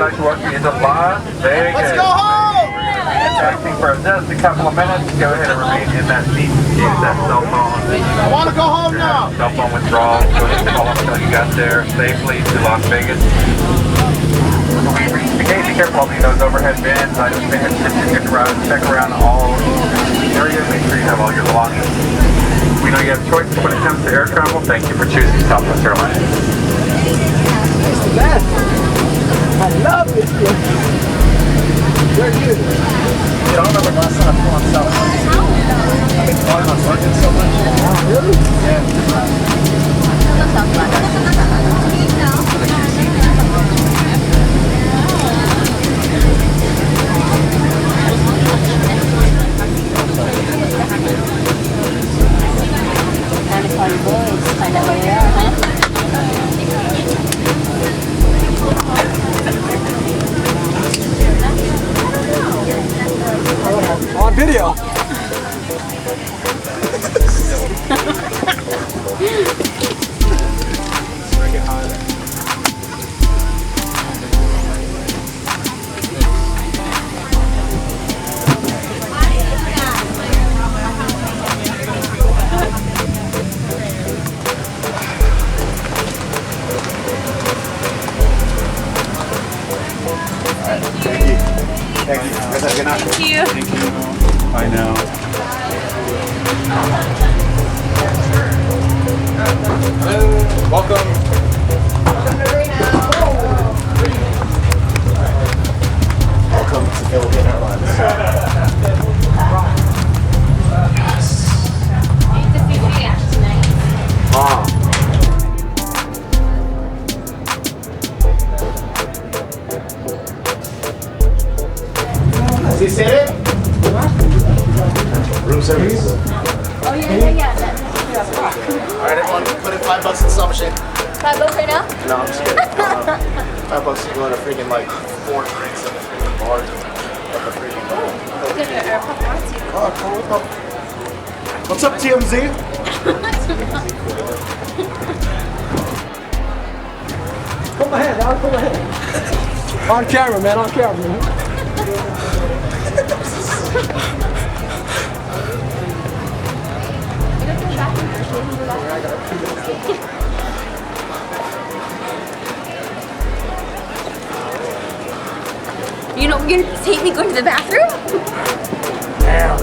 Congratulations into Las Vegas. Let's go home! Taxing for just a couple of minutes. Go ahead and remain in that seat. Use that cell phone. I want to go home now. Cell phone withdrawal. Go ahead and call until you got there safely to Las Vegas. Again, be careful opening those overhead bins. Items may have shifted around. Check around all areas. Make sure you have all your belongings. We know you have choices when it comes to air travel. Thank you for choosing Southwest Airlines. It's the best. I love this place. Very good. I don't remember last time I flew on Southwest. I've been flying on working so much. Oh, really? Yeah. On video. Thank you. Guys, have a good night. Thank you. Thank you. I know. Welcome. Welcome to Philippine Airlines. Is he sitting? Room service. Oh yeah. Alright, everyone, put in $5 in submission. $5 right now? No, I'm just kidding. $5 to go to freaking like 4 drinks at the freaking bar. At the freaking bar. What's up, TMZ? Pull my head, I'll pull my head. On camera, man, on camera, man. You know, you're gonna hate me going to the bathroom? Damn.